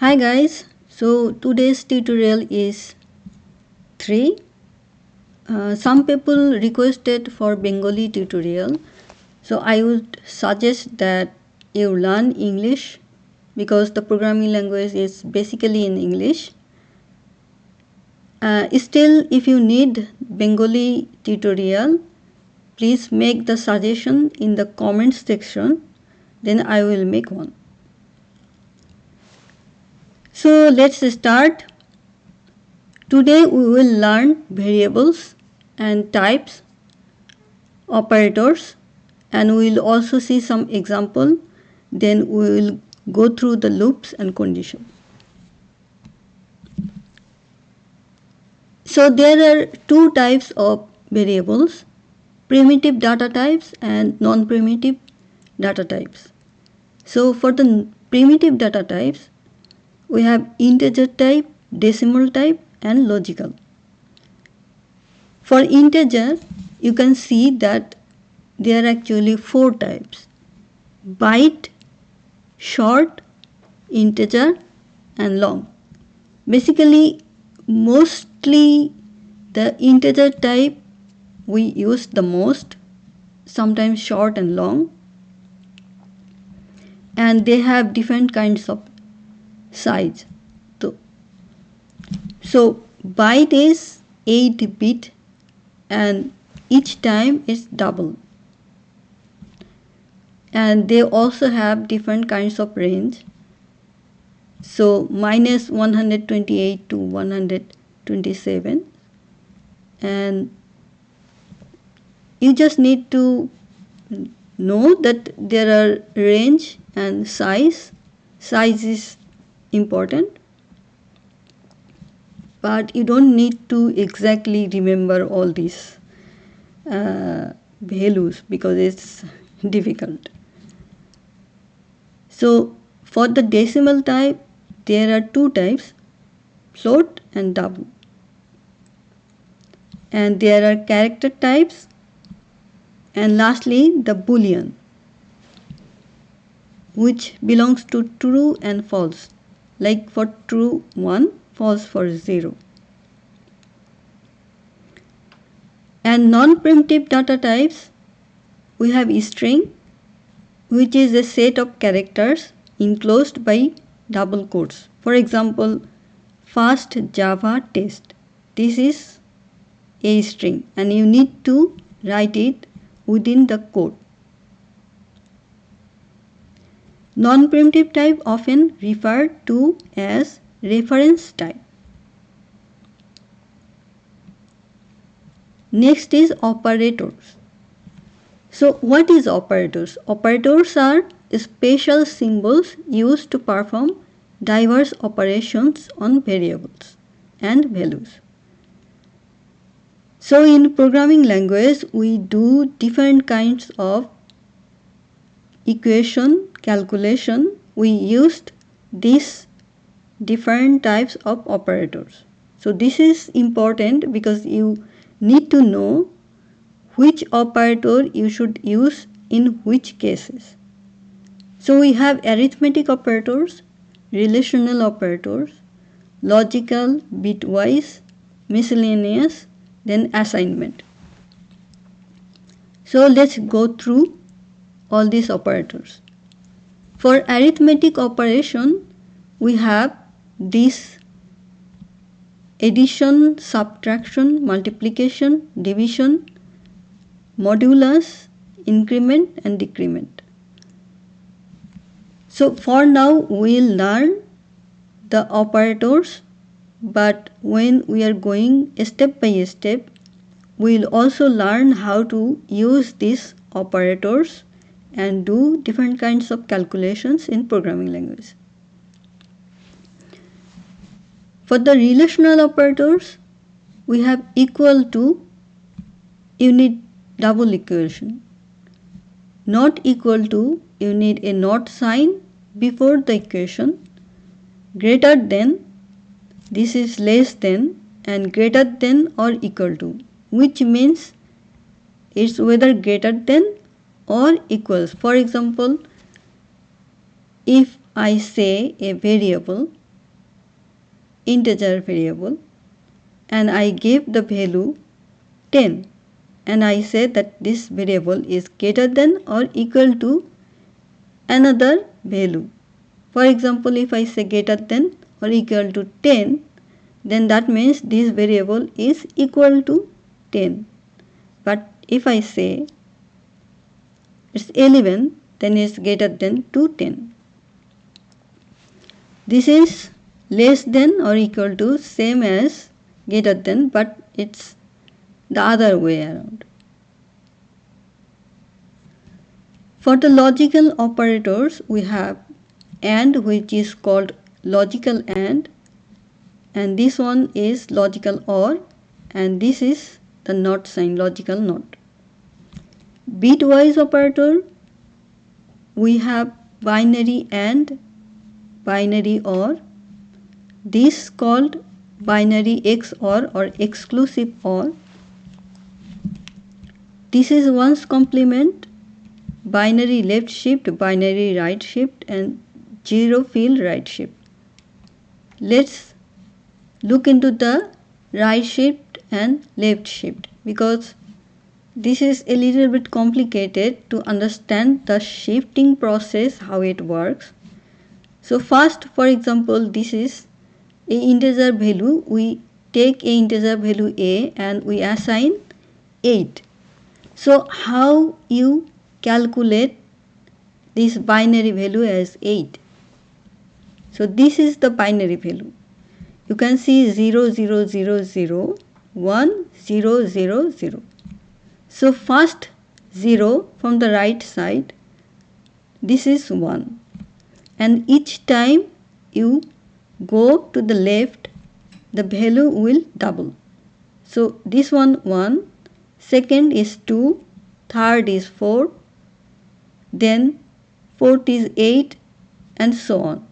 Hi guys, so today's tutorial is 3. Some people requested for Bengali tutorial, so I would suggest that you learn English because the programming language is basically in English. Still, if you need Bengali tutorial, please make the suggestion in the comments section, then I will make one. So let's start. Today we will learn variables and types, operators, and we will also see some example. Then we will go through the loops and conditions. So there are two types of variables, primitive data types and non-primitive data types. So for the primitive data types, we have integer type, decimal type and logical. For integer, you can see that there are actually 4 types: byte, short, integer and long. Basically, mostly the integer type we use the most, sometimes short and long, and they have different kinds of size. So byte is 8 bit and each time is double, and they also have different kinds of range. So minus 128 to 127, and you just need to know that there are range and size. Size is important, but you don't need to exactly remember all these values because it's difficult. So for the decimal type, there are 2 types, float and double. And there are character types, and lastly the boolean, which belongs to true and false, like for true 1, false for 0. And non-primitive data types, we have string, which is a set of characters enclosed by double quotes. For example, fast Java test. This is a string and you need to write it within the code. Non-primitive type often referred to as reference type. Next is operators. So what is operators? Operators are special symbols used to perform diverse operations on variables and values. So in programming language, we do different kinds of equation calculation. We used these different types of operators. So this is important because you need to know which operator you should use in which cases. So we have arithmetic operators, relational operators, logical, bitwise, miscellaneous, then assignment. So let's go through all these operators. For arithmetic operation, we have this addition, subtraction, multiplication, division, modulus, increment and decrement. So for now we'll learn the operators, but when we are going step by step, we'll also learn how to use these operators and do different kinds of calculations in programming language. For the relational operators, we have equal to, you need double equation. Not equal to, you need a not sign before the equation. Greater than, this is less than, and greater than or equal to, which means it's whether greater than or equals. For example, if I say a variable integer variable and I give the value 10 and I say that this variable is greater than or equal to another value. For example, if I say greater than or equal to 10, then that means this variable is equal to 10. But if I say it's 11, then it's greater than to 10. This is less than or equal to same as greater than, but it's the other way around. For the logical operators, we have AND, which is called logical AND, and this one is logical OR, and this is the NOT sign, logical NOT. Bitwise operator, we have binary AND, binary OR. This called binary XOR or exclusive OR. This is one's complement, binary left shift, binary right shift, and zero field right shift. Let's look into the right shift and left shift because this is a little bit complicated to understand the shifting process, how it works. So first, for example, this is a integer value. We take a integer value a and we assign 8. So how you calculate this binary value as 8? So this is the binary value. You can see 0, 0, 0, 0, 1, 0, 0, 0. So first 0 from the right side, this is 1. And each time you go to the left, the value will double. So this one 1, second is 2, third is 4, then fourth is 8, and so on.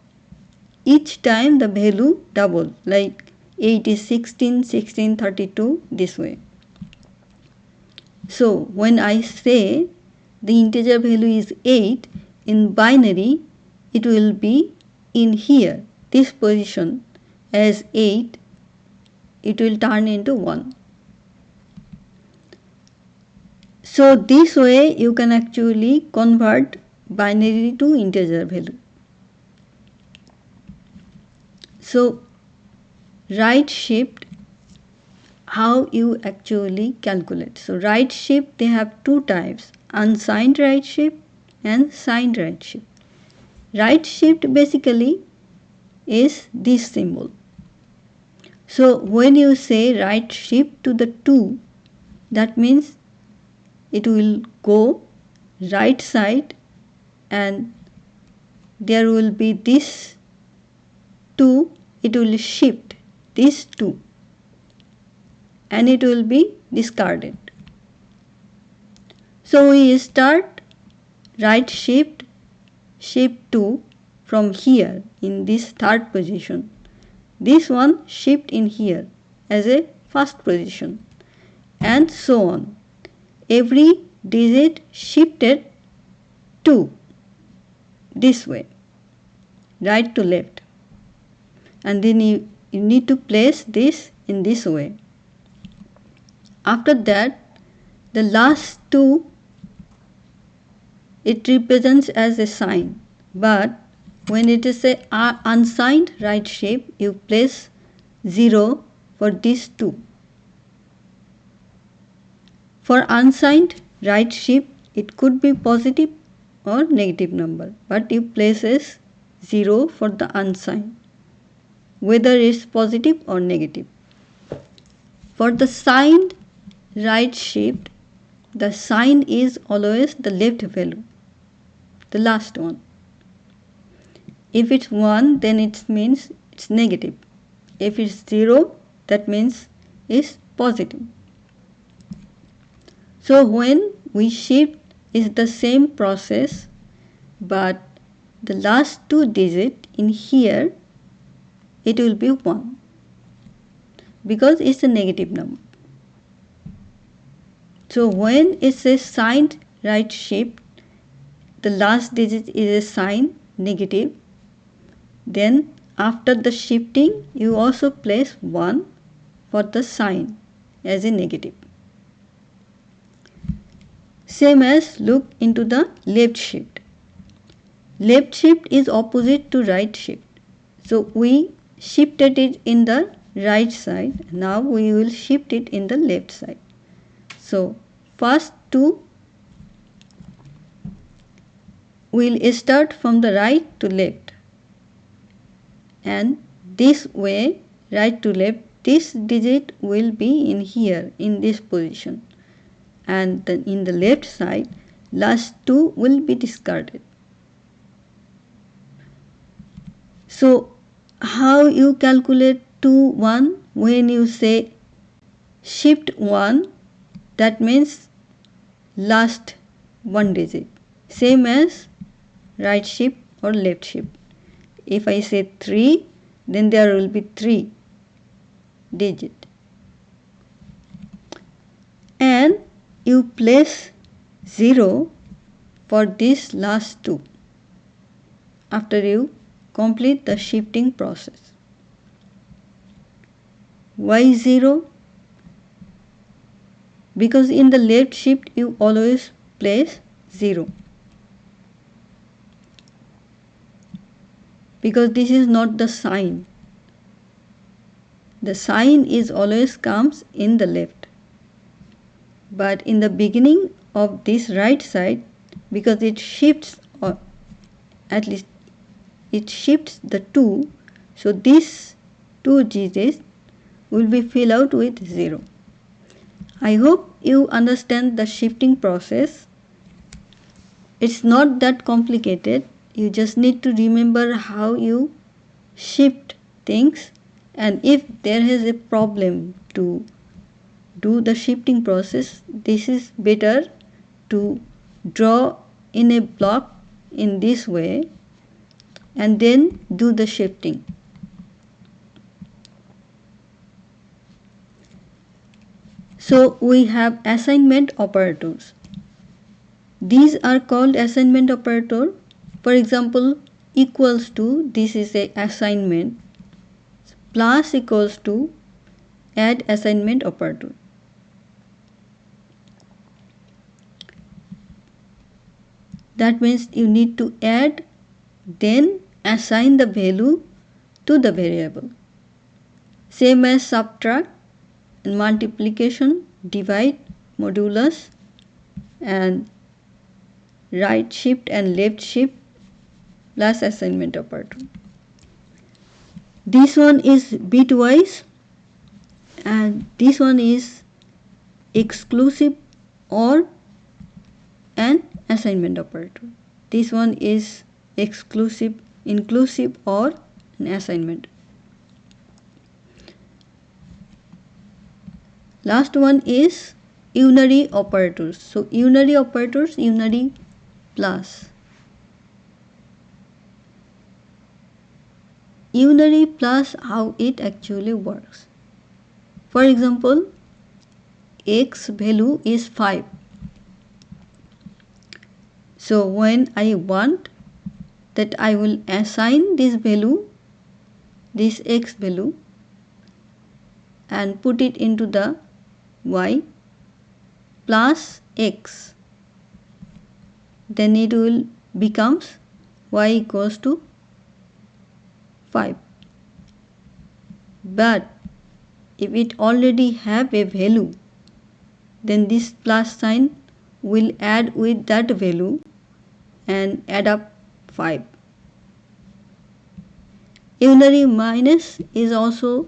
Each time the value double, like 8 is 16, 16, 32, this way. So when I say the integer value is 8, in binary it will be in here, this position as 8, it will turn into 1. So this way you can actually convert binary to integer value. So right shift, how you actually calculate. So right shift, they have two types, unsigned right shift and signed right shift. Right shift basically is this symbol. So when you say right shift to the 2, that means it will go right side and there will be this 2, it will shift this 2 and it will be discarded. So we start right shift, shift 2 from here in this third position. This one shift in here as a first position and so on. Every digit shifted 2 this way, right to left, and then you need to place this in this way. After that, the last 2, it represents as a sign, but when it is a unsigned right shift, you place 0 for these 2. For unsigned right shift, it could be positive or negative number, but you places 0 for the unsigned, whether it's positive or negative. For the signed right shift, the sign is always the left value, the last one. If it's 1, then it means it's negative. If it's 0, that means it's positive. So when we shift is the same process, but the last 2 digits in here, it will be 1 because it's a negative number. So when it's a signed right shift, the last digit is a sign negative, then after the shifting you also place 1 for the sign as a negative. Same as look into the left shift. Left shift is opposite to right shift. So we shifted it in the right side. Now we will shift it in the left side. So first two will start from the right to left, and this way right to left, this digit will be in here in this position, and then in the left side last two will be discarded. So how you calculate 2 1? When you say shift 1, that means last one digit, same as right shift or left shift. If I say 3, then there will be 3 digit, and you place 0 for these last two after you complete the shifting process. Why 0? Because in the left shift you always place 0, because this is not the sign. The sign is always comes in the left, but in the beginning of this right side, because it shifts, or at least it shifts the 2, so these 2 digits will be filled out with 0. I hope you understand the shifting process. It's not that complicated. You just need to remember how you shift things, and if there is a problem to do the shifting process, this is better to draw in a block in this way and then do the shifting. So we have assignment operators. These are called assignment operator. For example, equals to, this is a assignment. Plus equals to, add assignment operator. That means you need to add, then assign the value to the variable. Same as subtract and multiplication, divide, modulus, and right shift and left shift plus assignment operator. This one is bitwise, and this one is exclusive or an assignment operator. This one is exclusive, inclusive, or an assignment. Last one is unary operators. So unary operators, unary plus. Unary plus, how it actually works. For example, x value is 5. So when I want that, I will assign this value, this x value, and put it into the y plus x. Then it will becomes y equals to 5. But if it already have a value, then this plus sign will add with that value and add up 5. Unary minus is also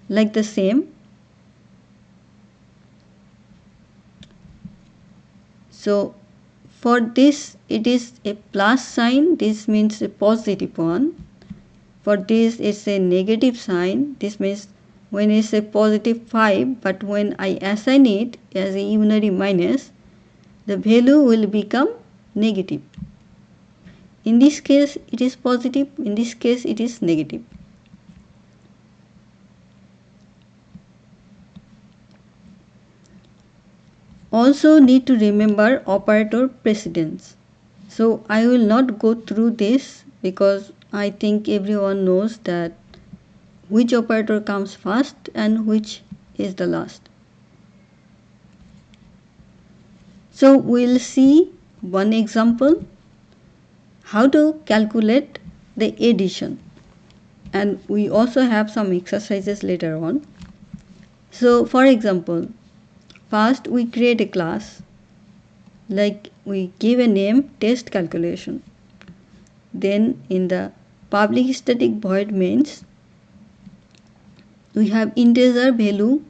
like the same. So for this it is a plus sign, this means a positive one. For this it's a negative sign, this means when it's a positive 5, but when I assign it as a unary minus, the value will become negative. In this case it is positive, in this case it is negative. Also need to remember operator precedence. So I will not go through this because I think everyone knows that which operator comes first and which is the last. So we'll see one example how to calculate the addition, and we also have some exercises later on. So for example, first we create a class, like we give a name test calculation. Then in the public static void mains, we have integer value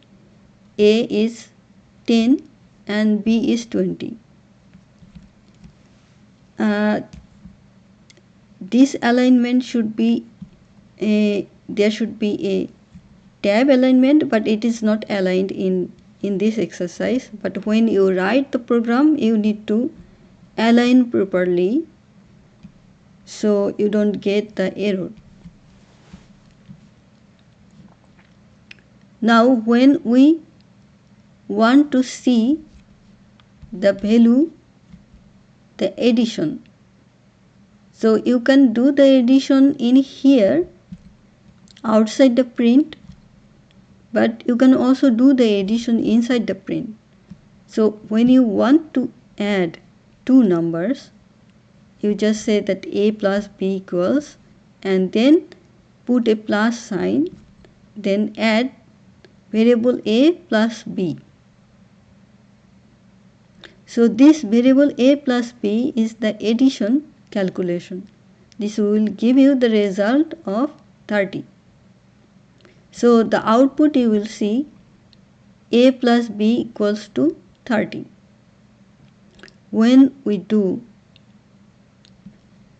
a is 10 and b is 20. This alignment should be there should be a tab alignment, but it is not aligned in this exercise. But when you write the program, you need to align properly so you don't get the error. Now when we want to see the value, the addition, so you can do the addition in here outside the print, but you can also do the addition inside the print. So when you want to add two numbers, you just say that a plus b equals, and then put a plus sign, then add variable a plus b. So this variable a plus b is the addition calculation. This will give you the result of 30. So the output you will see a plus b equals to 30. When we do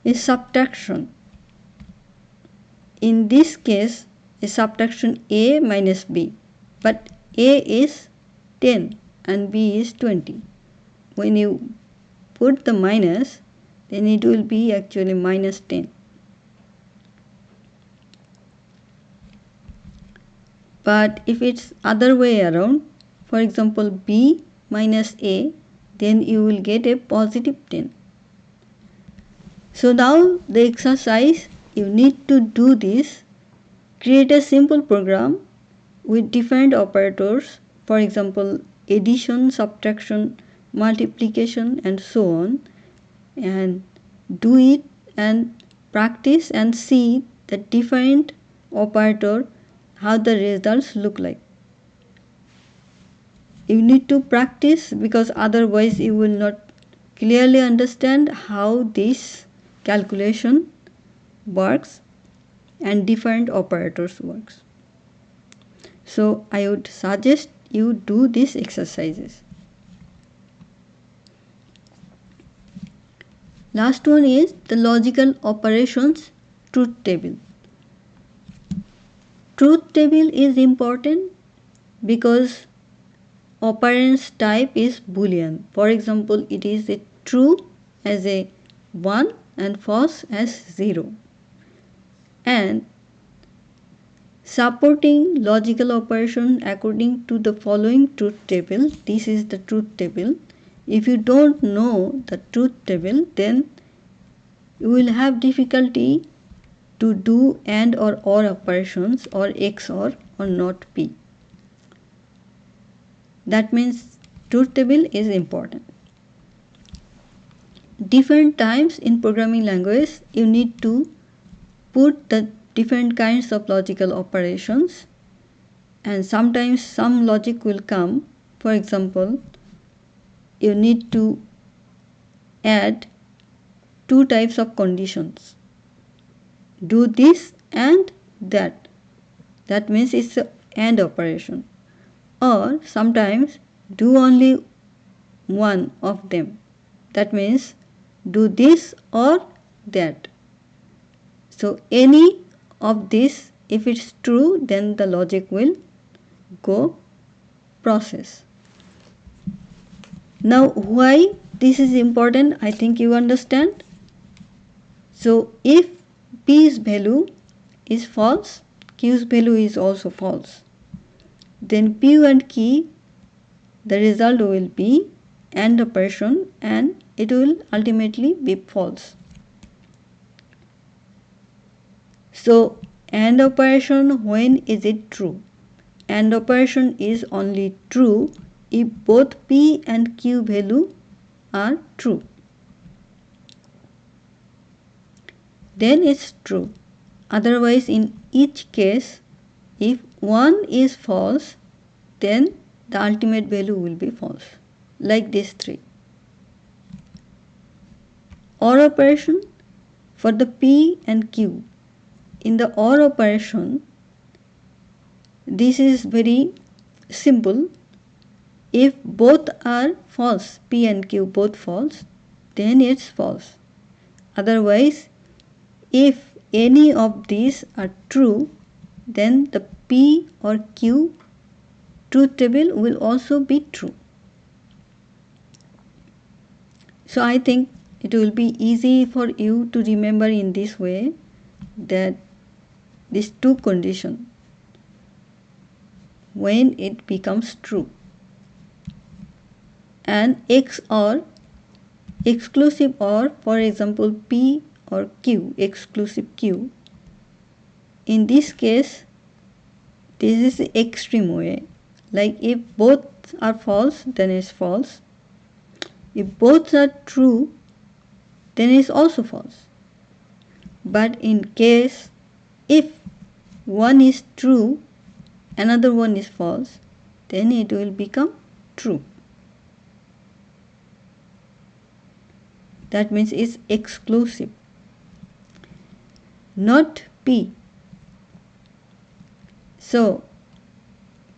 a subtraction, in this case a subtraction a minus b, but a is 10 and b is 20. When you put the minus, then it will be actually minus 10. But if it's other way around, for example b minus a, then you will get a positive 10. So now the exercise, you need to do this. Create a simple program with different operators, for example addition, subtraction, multiplication and so on, and do it and practice and see the different operator, how the results look like. You need to practice, because otherwise you will not clearly understand how this calculation works and different operators works. So I would suggest you do these exercises. Last one is the logical operations truth table. Truth table is important because operands type is boolean. For example, it is a true as a 1 and false as 0. And supporting logical operation according to the following truth table. This is the truth table. If you don't know the truth table, then you will have difficulty to do AND or OR operations or XOR or not P. That means truth table is important. Different times in programming language, you need to put the different kinds of logical operations, and sometimes some logic will come. For example, you need to add two types of conditions. Do this and that. That means it's an AND operation. Or sometimes do only one of them. That means do this or that. So any of this, if it's true, then the logic will go process. Now why this is important, I think you understand. So if P's value is false, Q's value is also false, then P and key, the result will be AND operation and it will ultimately be false. So AND operation, when is it true? AND operation is only true if both P and Q value are true. Then it's true. Otherwise, in each case, if one is false, then the ultimate value will be false, like these three. OR operation for the P and Q. In the OR operation, this is very simple. If both are false, P and Q both false, then it's false. Otherwise, if any of these are true, then the P or Q truth table will also be true. So I think it will be easy for you to remember in this way that these two conditions when it becomes true. And XOR, exclusive OR, for example P or Q, exclusive Q. In this case, this is the extreme way. Like if both are false, then it's false. If both are true, then it's also false. But in case if one is true, another one is false, then it will become true. That means it's exclusive. Not P. So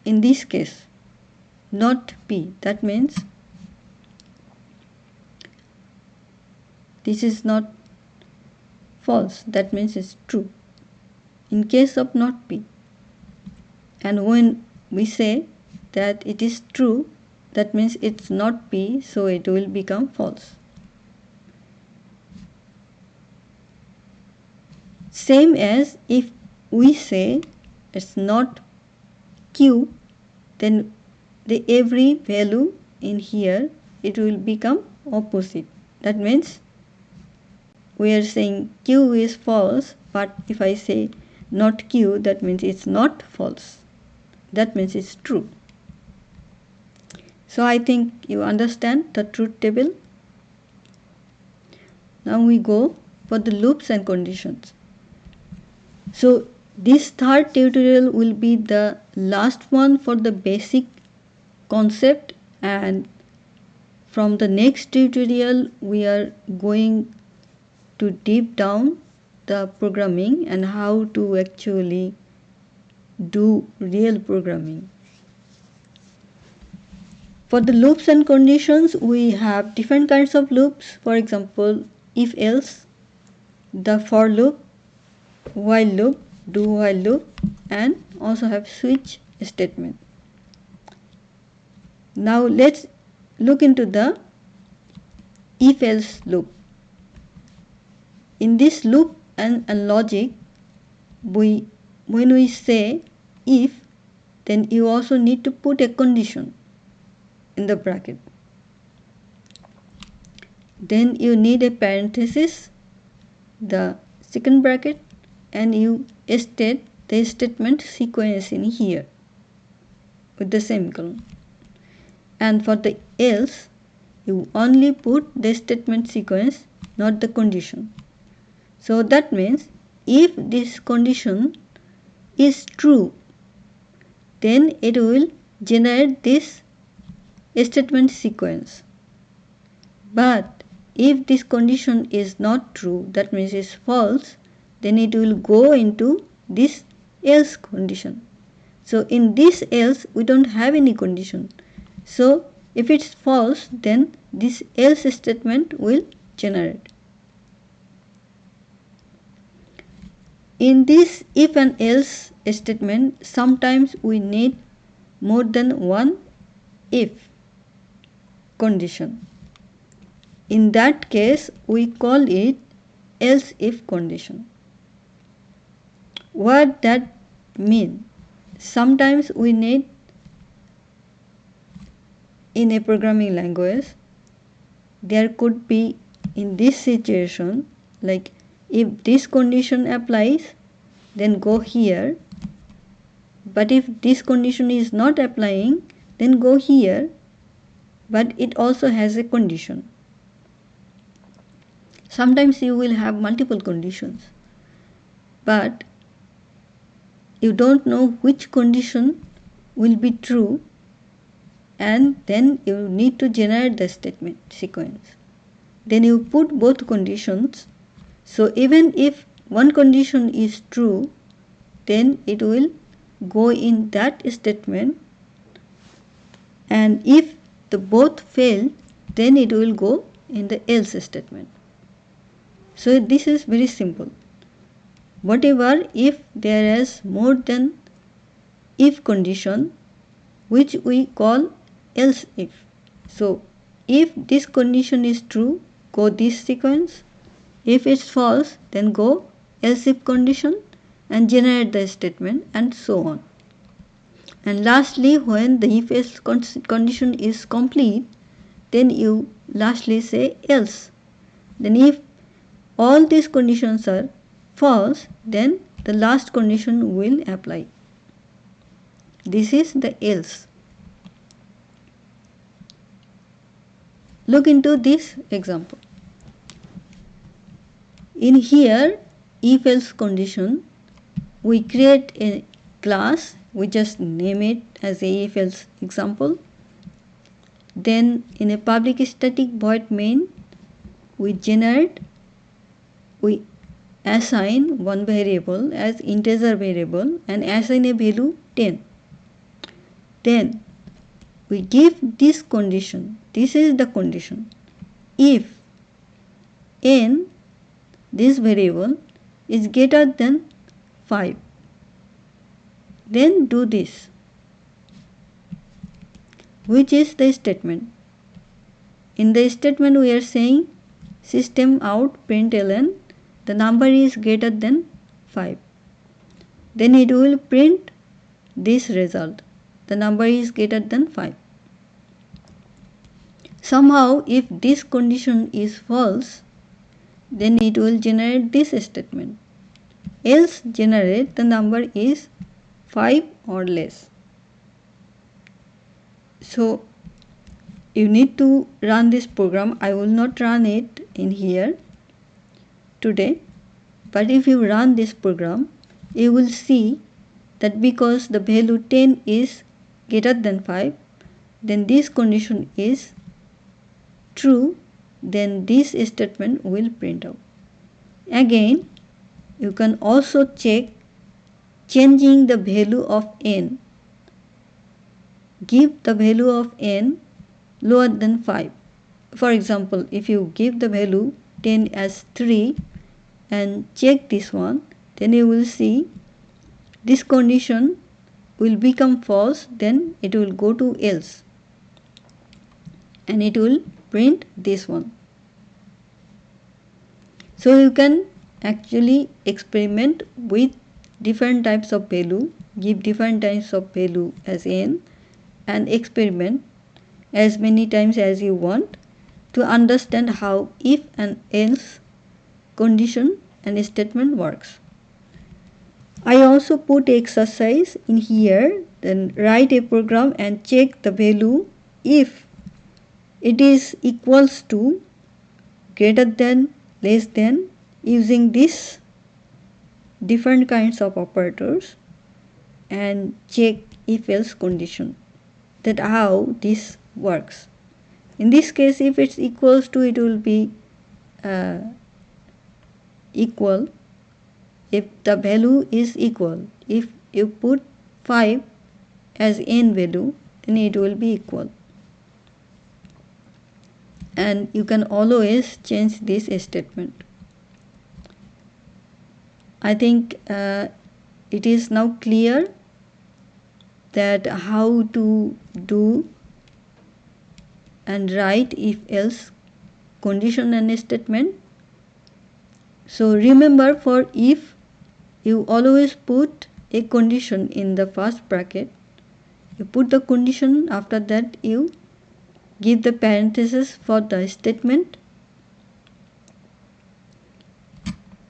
in this case, not P, that means this is not false, that means it's true. In case of not P. And when we say that it is true, that means it's not P, so it will become false. Same as if we say it's not Q, then the every value in here, it will become opposite. That means we are saying Q is false, but if I say not Q, that means it's not false. That means it's true. So I think you understand the truth table. Now we go for the loops and conditions. So this third tutorial will be the last one for the basic concept, and from the next tutorial we are going to deep down the programming and how to actually do real programming. For the loops and conditions, we have different kinds of loops. For example, if else, the for loop, while loop, do while loop, and also have switch statement. Now let's look into the if else loop. In this loop and logic, when we say if, then you also need to put a condition in the bracket. Then you need a parenthesis, the second bracket, and you state the statement sequence in here with the semicolon. And for the else, you only put the statement sequence, not the condition. So that means if this condition is true, then it will generate this statement sequence. But if this condition is not true, that means it's false, then it will go into this else condition. So in this else, we don't have any condition. So if it's false, then this else statement will generate. In this if and else statement, sometimes we need more than one if condition. In that case, we call it else if condition. What that mean? Sometimes we need in a programming language, there could be in this situation, like if this condition applies, then go here. But if this condition is not applying, then go here, but it also has a condition. Sometimes you will have multiple conditions, but you don't know which condition will be true, and then you need to generate the statement sequence. Then you put both conditions. So even if one condition is true, then it will go in that statement, and if the both fail, then it will go in the else statement. So this is very simple. Whatever if there is more than if condition, which we call else if. So if this condition is true, go this sequence. If it's false, then go else if condition and generate the statement, and so on. And lastly, when the if else condition is complete, then you lastly say else. Then if all these conditions are false, then the last condition will apply. This is the else. Look into this example. In here, if else condition, we create a class, we just name it as a if else example. Then in a public static void main, we assign one variable as integer variable and assign a value 10. Then we give this condition. This is the condition. If n, this variable, is greater than 5, then do this, which is the statement. In the statement we are saying system out println the number is greater than 5. Then it will print this result, the number is greater than 5. Somehow if this condition is false, then it will generate this statement, else generate the number is 5 or less. So you need to run this program. I will not run it in here today, but if you run this program, you will see that because the value 10 is greater than 5, then this condition is true, then this statement will print out. Again, you can also check changing the value of n. Give the value of n lower than 5. For example, if you give the value 10 as 3 and check this one, then you will see this condition will become false, then it will go to else and it will print this one. So you can actually experiment with different types of value, give different types of value as n, and experiment as many times as you want to understand how if and else condition and statement works. I also put exercise in here, then write a program and check the value if it is equals to, greater than, less than, using this different kinds of operators, and check if else condition, that how this works. In this case, if it's equals to, it will be equal. If the value is equal, if you put 5 as n value, then it will be equal. And you can always change this statement. I think it is now clear that how to do and write if else condition and statement. So remember, for if, you always put a condition in the first bracket. You put the condition, after that you give the parenthesis for the statement,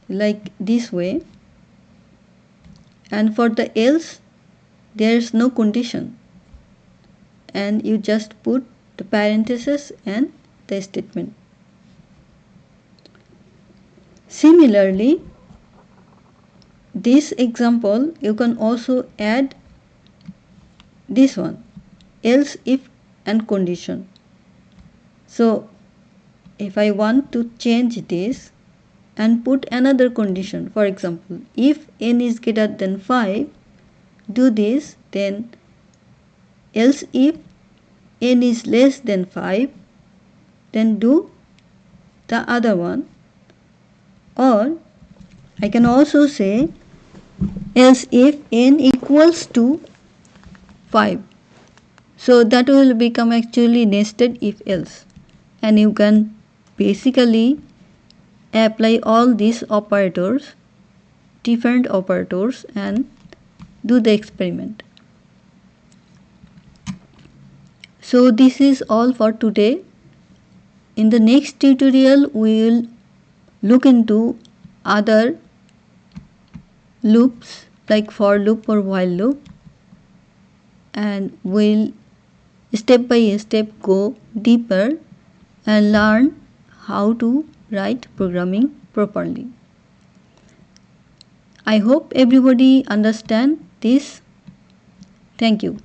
like this way. and for the else there is no condition, and you just put the parenthesis and the statement. Similarly, this example you can also add this one, else if and condition. So if I want to change this and put another condition, for example, if n is greater than 5, do this, then else if n is less than 5, then do the other one. Or I can also say else if n equals to 5. So that will become actually nested if else, and you can basically apply all these operators, different operators, and do the experiment. So this is all for today. In the next tutorial we will look into other loops like for loop or while loop, and we'll step by step go deeper and learn how to write programming properly. I hope everybody understand this. Thank you.